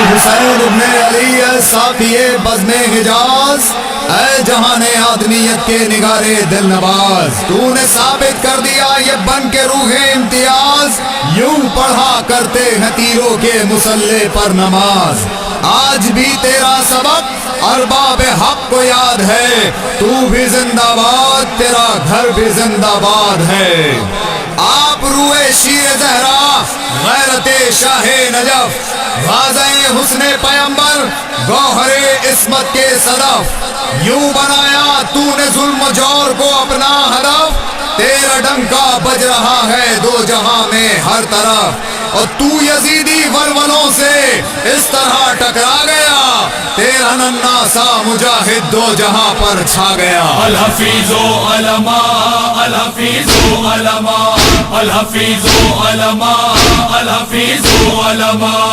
الحسین ابن علی ساقی بزم حجاز، اے جہان آدمیت کے نگارے دل نواز، تو نے ثابت کر دیا یہ بن کے روح امتیاز، یوں پڑھا کرتے ہیں تیروں کے مسلح پر نماز۔ آج بھی تیرا سبق ارباب حق کو یاد ہے، تو بھی زندہ باد، تیرا گھر بھی زندہ باد ہے۔ آپ روئے شیر زہرا، غیرت شاہ نجف، واضح حسن پیمبر، گوہر عصمت کے صدف، یوں بنایا تو نے ظلم و جور کو اپنا ہدف، تیرا ڈنکا بج رہا ہے دو جہاں میں ہر طرف، اور تو یزیدی ولولوں سے اس طرح ٹکرا گیا، تیرا ننھا سا مجاہد دو جہاں پر چھا گیا۔ الحفیظ علماء، الحفیظ علماء، الحفیظ علماء، الحفیظ علماء۔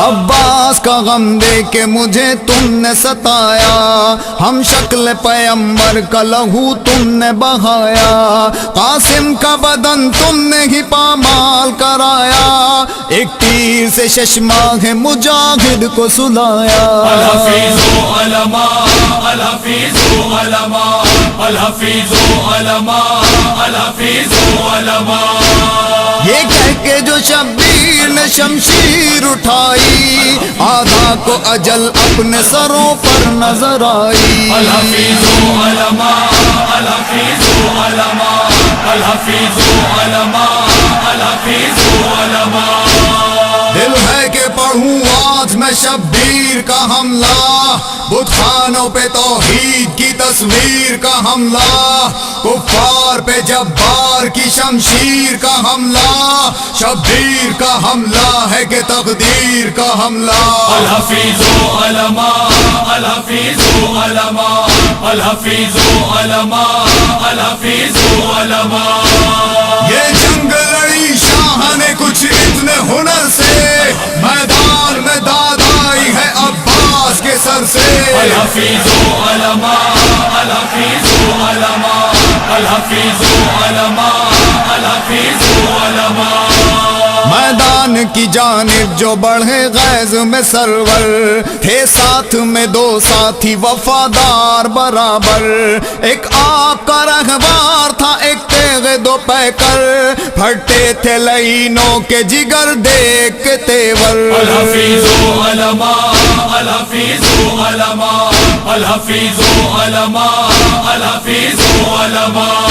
عباس کا غم دے کے مجھے تم نے ستایا، ہم شکل پیمبر کا لہو تم نے بہایا، قاسم کا بدن تم نے ہی پامال کرایا، ایک تیر سے ششماہ مجاہد کو سلایا۔ الحفیظ علماء، الحفیظ علماء، الحفیظ علماء، الحفیظ علماء۔ یہ کہہ کے جو شبیر نے شمشیر اٹھائی، آدھا کو اجل اپنے سروں پر نظر آئی۔ الحفیظ علماء، الحفیظ علماء، الحفیظ علماء، الحفیظ علماء۔ دل ہے کہ پڑھوں آج میں شبیر کا حملہ، بت خانوں پہ توحید کی تصویر کا حملہ، کفار پہ جبار کی شمشیر کا حملہ، شبیر کا حملہ ہے کہ تقدیر کا حملہ۔ الحفیظ علماء، الحفیظ علماء، الحفیظ علماء، الحفیظ علماء۔ یہ جنگ لڑی شاہ نے کچھ اتنے ہنر سے، میدان میں داد آئی ہے عباس کے سر سے۔ الحفیظ علماء، الحفیظ علماء، الحفیظ علماء، الحفیظ علماء۔ میدان کی جانب جو بڑھے غیظ میں سرور، تھے ساتھ میں دو ساتھی وفادار برابر، ایک آپ کا رہبار تھا ایک تیغ دو پیکر، پھٹتے تھے لعینوں کے جگر دیکھ کے تیور۔ الحفیظ علماء، الحفیظ علماء، الحفیظ علماء، الحفیظ علماء۔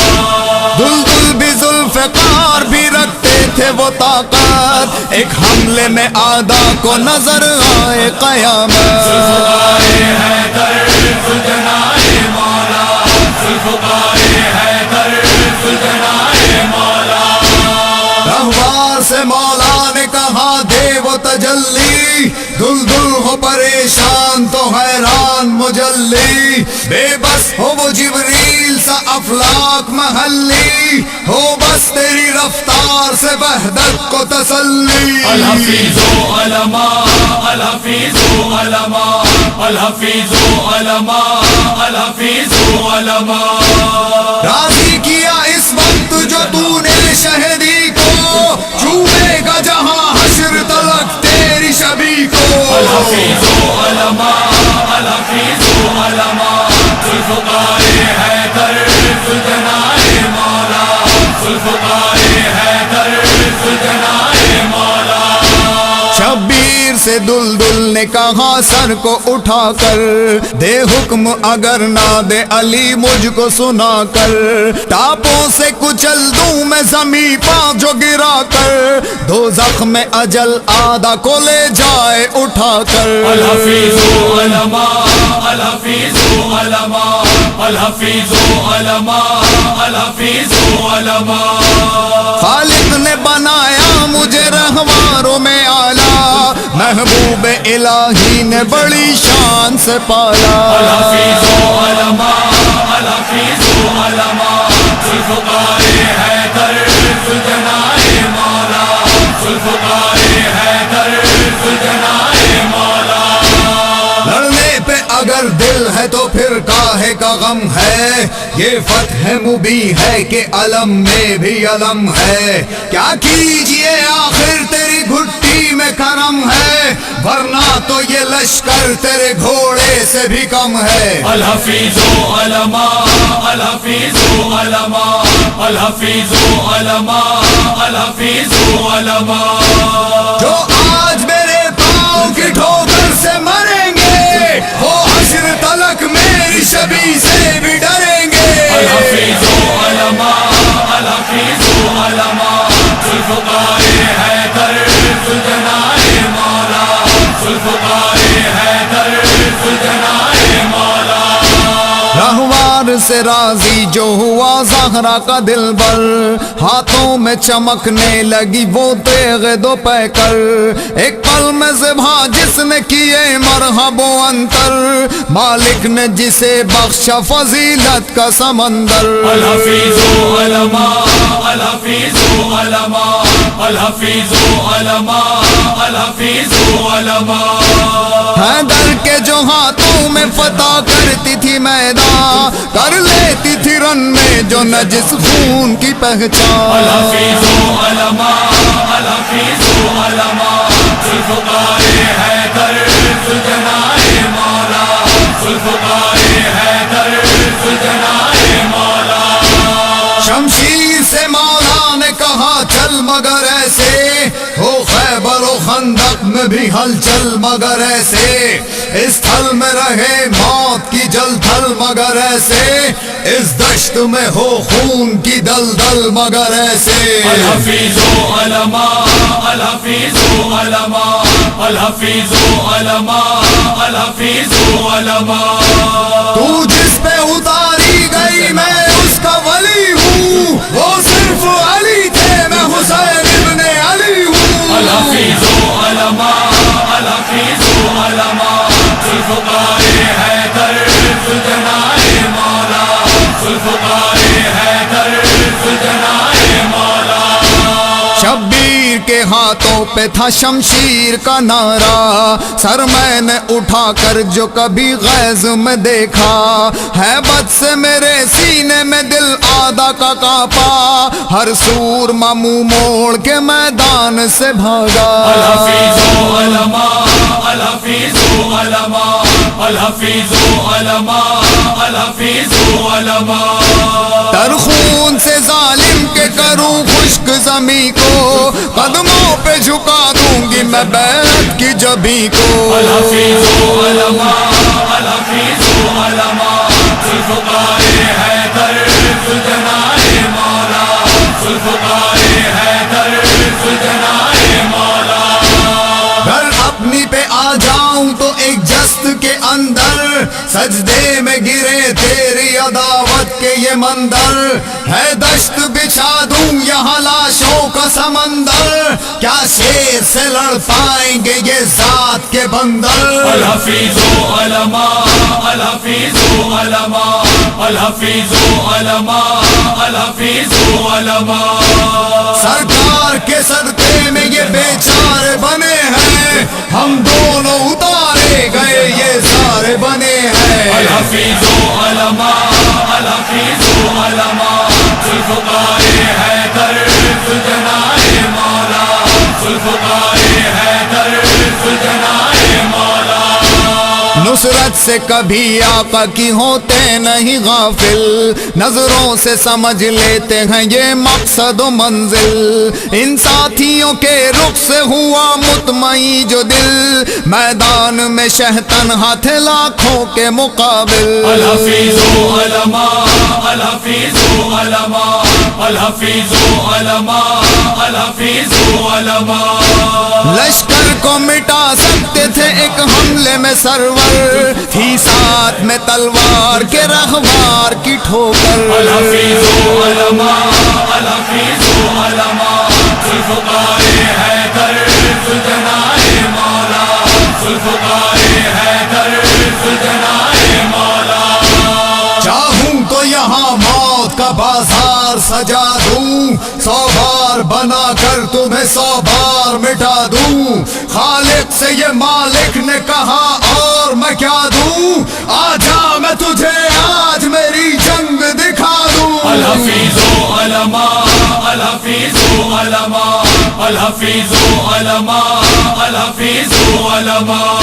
دلدل بھی ذوالفقار بھی رکھتے تھے وہ طاقت، ایک حملے میں آدھا کو نظر آئے قیامت۔ ذوالفقار حیدر ذوالجناح مولا، ذوالفقار حیدر ذوالجناح مولا۔ رہوار سے مولا نے کہا دے وہ تجلی، دلدل ہو پریشان تو حیران مجلی، بے بس ہو وہ جبریل سا افلاک محلی، ہو بس تیری رفتار سے وحدت کو تسلی۔ الحفیظ علماء، الحفیظ علماء، الحفیظ علماء، الحفیظ علماء۔ راضی کیا اس وقت جو تو نے شہدی کو، چھوئے گا جہاں حشر تلک تیری شبی کو۔ الحفیظ علماء، الحفیظ علماء، ذوالفقار حیدر ذوالجناح مولا، ذوالفقار حیدر ذوالجناح مولا۔ شبیر سے دلدل نے کہا سر کو اٹھا کر، دے حکم اگر نہ دے علی مجھ کو سنا کر، ٹاپوں سے کچل دوں میں زمیں پا جو گرا کر، دوزخ میں اجل آدھا کو لے جائے اٹھا کر۔ الحفیظ علماء، الحفیظ علماء، الحفیظ علماء، الحفیظ علماء۔ خالق نے بنایا مجھے رہواروں میں اعلیٰ، محبوب الہی نے بڑی شان سے پالا۔ الحفیظ علماء، الحفیظ علماء، ذوالفقار حیدر ذوالجناح مولا، ذوالفقار حیدر ذوالجناح مولا۔ لڑنے پہ اگر دل ہے تو پھر کاہے کا غم ہے، یہ فتح مبین ہے کہ علم میں بھی علم ہے، کیا کیجئے آخر تیری گھٹی میں کرم ہے، ورنہ تو یہ لشکر تیرے گھوڑے سے بھی کم ہے۔ الحفیظ علماء، الحفیظ علماء، الحفیظ علماء، الحفیظ علماء، جو آج میرے پاؤں کی ٹھوکر سے مریں گے، وہ حشر تلک میری شبیہ سے بھی ڈریں گے۔ الحفیظ علماء، الحفیظ علماء، ذوالفقار حیدر ذوالجناح مولا، ذوالفقار حیدر ذوالجناح مولا۔ رہوار سے راضی جو ہوا زہرا کا دل بر، ہاتھوں میں چمکنے لگی وہ تیغ دو پیکر، ایک پل میں ذبح جس نے کیے مرحب و انتر، مالک نے جسے بخشا فضیلت کا سمندر۔ الحفیظ علماء، الحفیظ علماء، الحفیظ علماء، الحفیظ علماء، حیدر کے جو ہاتھوں میں فتح کرتی تھی میدان، کر لیتی تھی رن میں جو نجس خون کی پہچان۔ الحفیظ علماء، الحفیظ علماء، ذوالفقار حیدر ذوالجناح مولا، ذوالفقار حیدر ذوالجناح مولا۔ شمشیر سے مولا نے کہا چل مگر ایسے، ہو خیبر و خندق میں بھی ہلچل مگر ایسے، اس تھل میں رہے موت کی جل تھل مگر ایسے، اس دشت میں ہو خون کی دلدل مگر ایسے۔ الحفیظ علماء، الحفیظ علماء، الحفیظ علماء، الحفیظ علماء، تو جس پہ اتاری گئی میں اس کا ولی ہوں، وہ صرف علی تھے میں حسین ابن علی ہوں۔ الحفیظ علماء، الحفیظ علماء، ذوالفقار حیدر ذوالجناح مولا، ذوالفقار حیدر ذوالجناح مولا۔ شبیر کے ہاتھوں پہ تھا شمشیر کا نعرہ، سر میں نے اٹھا کر جو کبھی غیظ میں دیکھا، ہیبت سے میرے سینے میں دل آدھا کا کانپا، ہر سور منہ موڑ کے میدان سے بھاگا۔ الحفیظ علماء، الحفیظ علماء، الحفیظ علماء، الحفیظ علماء، تر خون سے ظالم کے کروں خشک زمیں کو، قدموں پہ جھکا دوں گی میں بیعت کی جبیں کو۔ الحفیظ علماء، الحفیظ علماء، ذوالفقار حیدر ذوالجناح مولا، ذوالفقار حیدر ذوالجناح مولا۔ گھر اپنی پہ آ جاؤں تو ایک جست کے اندر، سجدے میں گرے تیری عداوت کے یہ مندر، ہے دشت بچھا دوں یہاں لاشوں کا سمندر، کیا شیر سے لڑ پائیں گے یہ ذات کے بندر۔ الحفیظ علماء، الحفیظ علماء، الحفیظ علماء، الحفیظ علماء، سرکار کے صدقے میں یہ بیچارے بنے ہیں، ہم دونوں اتارے گئے یہ سارے بنے ہیں۔ الحفیظ علماء، الحفیظ علماء، ذوالفقار حیدر ذوالجناح مولا، ذوالفقار حیدر ذوالجناح مولا۔ نصرت سے کبھی آقا کی ہوتے نہیں غافل، نظروں سے سمجھ لیتے ہیں یہ مقصد و منزل، ان ساتھیوں کے رخ سے ہوا مطمئن جو دل، میدان میں شہتن ہاتھ لاکھوں کے مقابل۔ الحفیظ علماء، الحفیظ علماء، الحفیظ علماء، الحفیظ علماء، لشکر کو مٹا سکتے تھے ایک حملے میں سرور، تھی ساتھ میں تلوار کے رہوار کی ٹھوکر۔ الحفیظ علماء، الحفیظ علماء، ذوالفقار حیدر ذوالجناح مولا، ذوالفقار حیدر ذوالجناح مولا۔ چاہوں تو یہاں موت کا بازار سجا دوں، 100 بار بنا کر تمہیں 100 بار مٹا دوں، خالق سے یہ مالک نے کہا اور میں کیا دوں، آجا میں تجھے آج میری جنگ دکھا دوں۔ الحفیظ علماء، الحفیظ علماء الحفیظ علماء الحفیظ علماء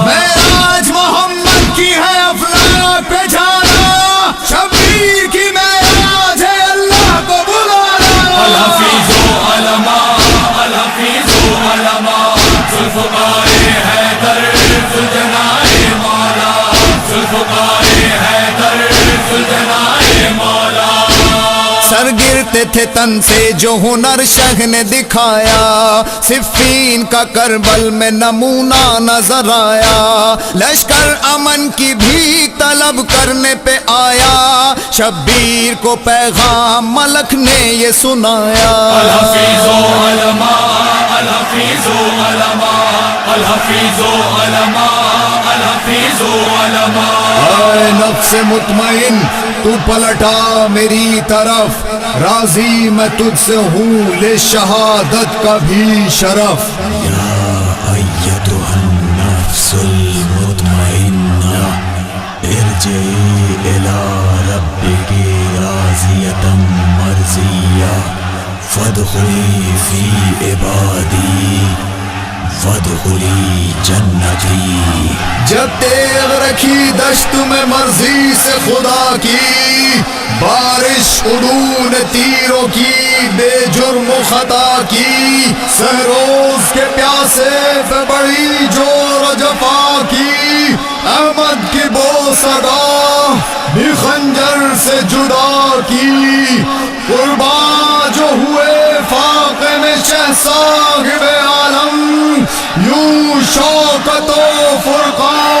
معراج محمد کی ہے افلاک پہ جانا، شبیر کی معراج ہے اللہ کو بلانا۔ الحفیظ علماء الحفیظ علماء ذوالفقار حیدر ذوالجناح مولا ذوالفقار حیدر ذوالجناح مولا۔ سر گرتے تھے تن سے جو ہنر شہ نے دکھایا، صفین کا کربل میں نمونہ نظر آیا، لشکر امن کی بھیک طلب کرنے پہ آیا، شبیر کو پیغام ملک نے یہ سنایا۔ الحفیظ علماء الحفیظ علماء الحفیظ علماء الحفیظ علماء۔ اے نفس مطمئن تو پلٹا میری طرف، راضی میں تجھ سے ہوں لے شہادت کا بھی شرف۔ أيتها النفس المطمئنة ارجعي إلى ربك راضية مرضية فادخلي في عبادي وادخلي جنتي۔ جب تیغ رکھی دشت میں مرضی سے خدا کی، بارش عدون تیروں کی بے جرم و خطا کی، سہروز کے پیاسے پہ بڑی جور و جفا کی، احمد کی بوسگاہ بھی خنجر سے جدا کی، قربان جو ہوئے فاقے میں شہزاد عالم، یوں شوکت و فرقان